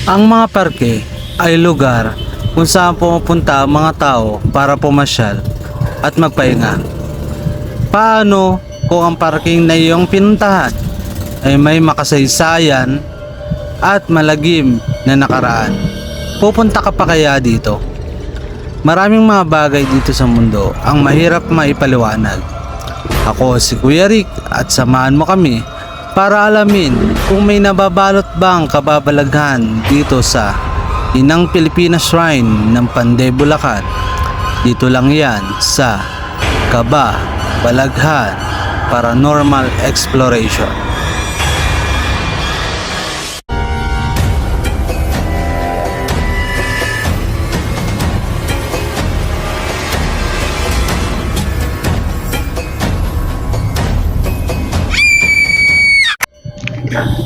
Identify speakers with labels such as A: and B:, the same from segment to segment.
A: Ang mga parke ay lugar kung saan pumupunta ang mga tao para pumasyal at magpahinga. Paano kung ang parking na iyong pinuntahan ay may makasaysayan at malagim na nakaraan? Pupunta ka pa kaya dito? Maraming mga bagay dito sa mundo ang mahirap maipaliwanag. Ako si Kuya Rick at samahan mo kami para alamin kung may nababalot bang kababalaghan dito sa Inang Pilipinas Shrine ng Panday, Bulacan. Dito lang yan sa Kababalaghan Paranormal Exploration.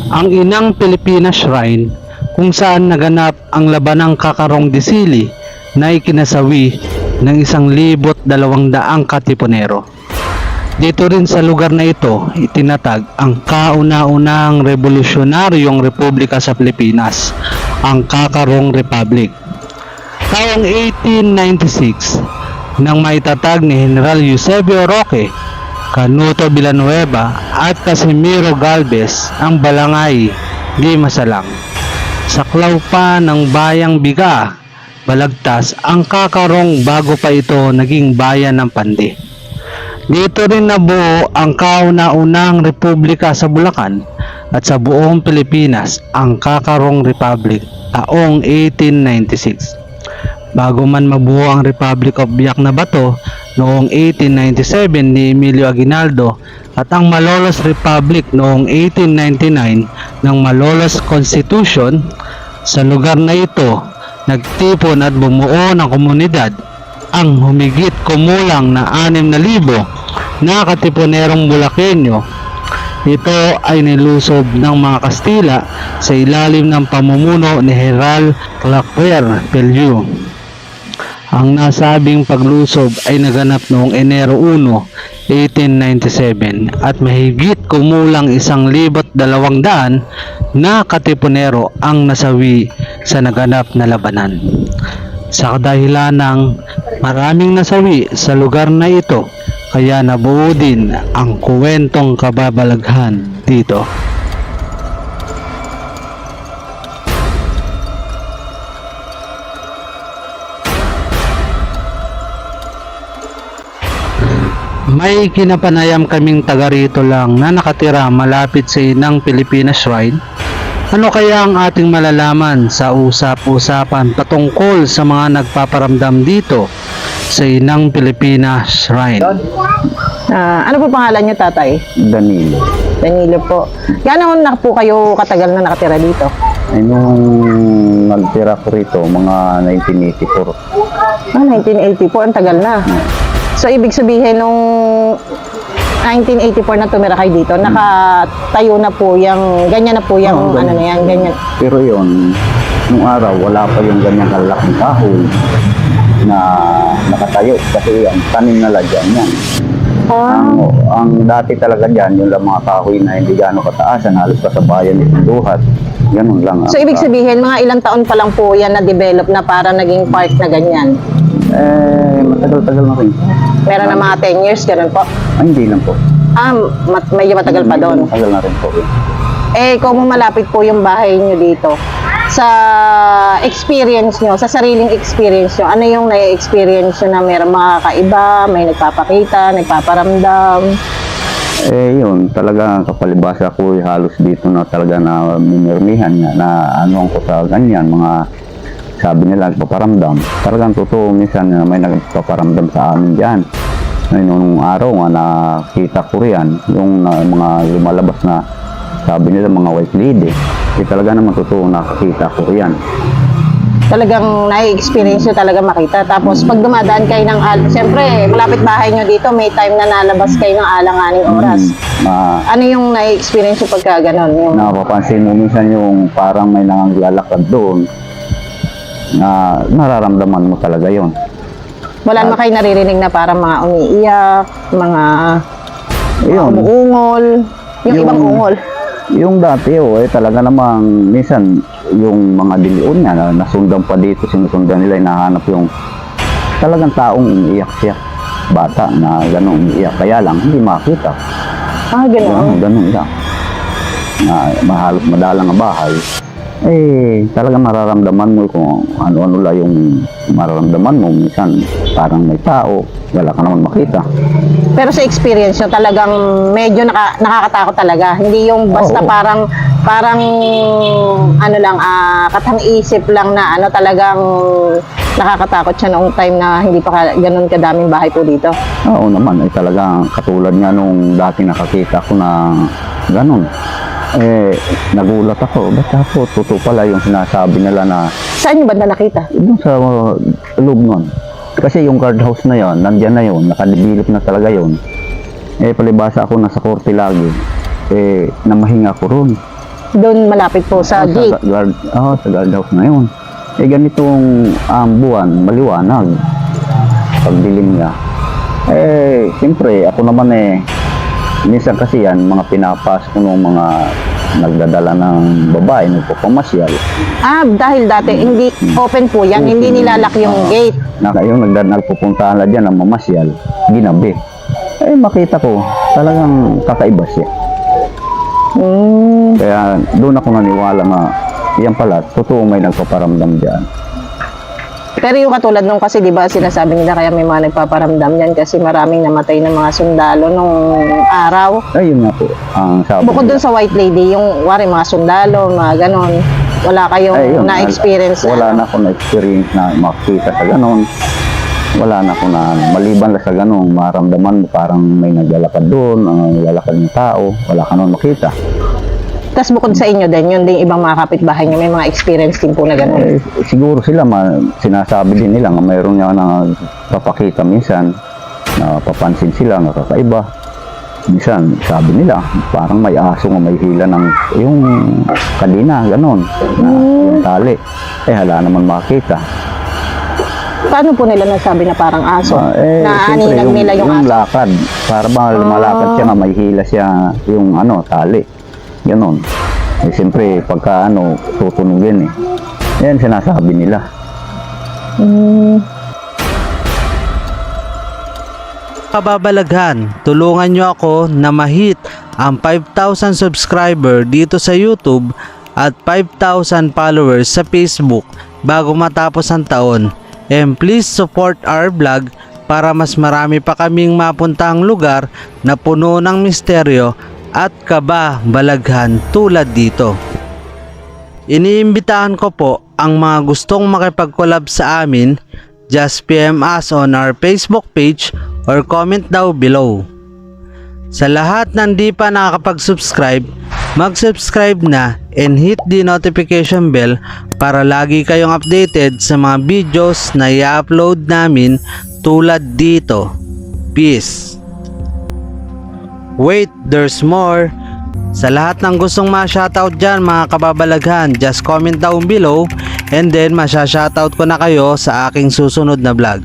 A: Ang Inang Pilipinas Shrine kung saan naganap ang labanang Kakarong de Sili na ikinasawi ng 1,200 katipunero. Dito rin sa lugar na ito itinatag ang kauna-unahang revolusyonaryong republika sa Pilipinas, ang Kakarong Republic. Taong 1896 nang maitatag ni General Eusebio Roque, Canuto Villanueva at Casimiro Galvez ang Balangay di Masalang. Saklaw pa ng bayang Biga, Balagtas ang Kakarong bago pa ito naging bayan ng Pandi. Dito rin nabuo ang kauna-unahang republika sa Bulacan at sa buong Pilipinas, ang Kakarong Republic taong 1896. Bago man mabuo ang Republic of Biak na Bato noong 1897 ni Emilio Aguinaldo at ang Malolos Republic noong 1899 ng Malolos Constitution, sa lugar na ito nagtipon at bumuo ng komunidad ang humigit kumulang na 6,000 na katipunerong Bulakenyo. Ito ay nilusob ng mga Kastila sa ilalim ng pamumuno ni General Claquer Pelliu. Ang nasabing paglusob ay naganap noong Enero 1, 1897 at mahigit kumulang 1,200 na katipunero ang nasawi sa naganap na labanan. Sa kadahilan ng maraming nasawi sa lugar na ito, kaya nabuo din ang kuwentong kababalaghan dito. May kinapanayam kaming taga rito lang na nakatira malapit sa Inang Pilipinas Shrine. Ano kaya ang ating malalaman sa usap-usapan patungkol sa mga nagpaparamdam dito sa Inang Pilipinas Shrine?
B: Ano po pangalan niyo, tatay?
C: Danilo.
B: Danilo po. Gaano na po kayo katagal na nakatira dito?
C: Ay, nung nagtira ko rito, mga 1984.
B: 1984, ang tagal na. So, ibig sabihin, nung 1984 na tumira kayo dito, nakatayo na po yung, ganyan na po yung, ano na yan, ganyan.
C: Pero yun, nung araw, wala pa yung ganyan kalaking kahoy na nakatayo. Kasi yan, tanim na ladyan yan. Ang dati talaga dyan, yung lang mga kahoy na hindi gano'ng kataasan, halos pa sa bayan itong duhat. Ganun lang.
B: So, ibig sabihin, mga ilang taon pa lang po yan na-develop na para naging park na ganyan?
C: Matagal-tagal na rin.
B: Meron na mga 10 years, ganun po?
C: Ay, hindi lang po.
B: Medyo matagal pa doon.
C: Matagal na rin po.
B: Kung malapit po yung bahay nyo dito, sa experience nyo, sa sariling experience nyo, ano yung na-experience nyo na mayroong mga kaiba, may nagpapakita, nagpaparamdam?
C: Yun, talaga kapalibasa ko halos dito na talaga na minirmihan niya na ano ko sa ganyan, mga sabi nila nagpaparamdam. Talagang totoo minsan na may nagpaparamdam sa amin dyan. Nung araw nga nakita ko riyan, yung mga lumalabas na sabi nila mga white lady. Talaga naman totoo nakakita ko riyan.
B: Talagang na-experience nyo talaga makita. Tapos pag dumadaan kayo ng siyempre malapit bahay nyo dito, may time na nalabas kayo ng alanganing oras. Ano yung na-experience nyo pagka ganon?
C: Napapansin mo minsan yung parang may nanganglalakad doon na nararamdaman mo talaga yon.
B: Wala naman kayo naririnig na parang mga umiiyak, mga umuungol, yung ibang ungol.
C: Yung dati, talaga namang minsan yung mga dilion niya na nasundan pa dito, sinusundan nila, hinahanap yung talagang taong umiiyak siya. Bata na gano'ng umiiyak, kaya lang hindi makita. Ganun lang. Na mahalos madalang ang bahay. Talagang mararamdaman mo kung ano-ano lang yung mararamdaman mo. Minsan parang may tao, wala ka naman makita.
B: Pero sa experience nyo, talagang medyo nakakatakot talaga. Hindi yung basta
C: Oo.
B: parang ano lang, katang-isip lang na ano, talagang nakakatakot siya noong time na hindi pa ganun kadaming bahay po dito.
C: Oo naman, talagang katulad nga nung dati nakakita ko na ganun. Nagulat ako. Ba't ako, totoo pala yung sinasabi nila na
B: Saan nyo banda nakita?
C: doon sa loob nun. Kasi yung guardhouse na yon, nandyan na yon, nakadevelop na talaga yon. Palibasa ako nasa korte lagi. Namahinga ko ron.
B: Doon malapit po sa gate.
C: Sa guardhouse na yon. Ganitong buwan, maliwanag. Pagdilim niya. Siyempre, ako naman minsan kasi yan, mga pinapas ko ng mga nagdadala ng babae, nagpapamasyal.
B: Dahil dati hindi open po yan, hindi nilalak yung gate.
C: Yung nagpupuntahan na dyan ng mamasyal, ginabi. Makita ko, talagang kakaiba siya. Kaya doon ako naniwala na yan pala, totoo may nagpaparamdam dyan.
B: Pero yung katulad nung kasi, di ba, sinasabi nila kaya may mga nagpaparamdam yan kasi maraming namatay ng mga sundalo nung araw.
C: Ayun nga po, ang sabi
B: Bukod
C: nila.
B: dun sa White Lady, yung wari mga sundalo, mga ganon, wala kayong na-experience
C: Wala na ako na-experience na makita sa ganon. Wala na ako na, maliban lang sa ganon, maramdaman mo parang may naglalakad doon, ang lalakad ng tao, wala ka naman makita.
B: Tapos bukod sa inyo din, yun din ibang mga kapitbahay nyo, may mga experience din po na ganon.
C: Siguro sila, sinasabi din nila nga mayroon nga na papakita minsan, na papansin sila, nakakaiba. Minsan, sabi nila, parang may aso nga may hila ng yung kadina, ganon, na yung tali. Hala naman makita.
B: Paano po nila nasabi na parang aso? Naanilan nila yung aso?
C: lakad. Para ba malakad siya nga, may hila siya yung tali. Ganon. Siyempre, pagka tutunugin Yan, sinasabi nila.
A: Kababalaghan, tulungan nyo ako na ma-hit ang 5,000 subscriber dito sa YouTube at 5,000 followers sa Facebook bago matapos ang taon. And please support our vlog para mas marami pa kaming mapuntang lugar na puno ng misteryo at kababalaghan tulad dito. Iniimbitahan ko po ang mga gustong makipag-collab sa amin, just PM us on our Facebook page or comment down below. Sa lahat ng di pa nakakapag-subscribe, mag-subscribe na and hit the notification bell para lagi kayong updated sa mga videos na i-upload namin tulad dito. Peace! Wait, there's more! Sa lahat ng gustong ma-shoutout dyan mga kababalaghan, just comment down below and then masya-shoutout ko na kayo sa aking susunod na vlog.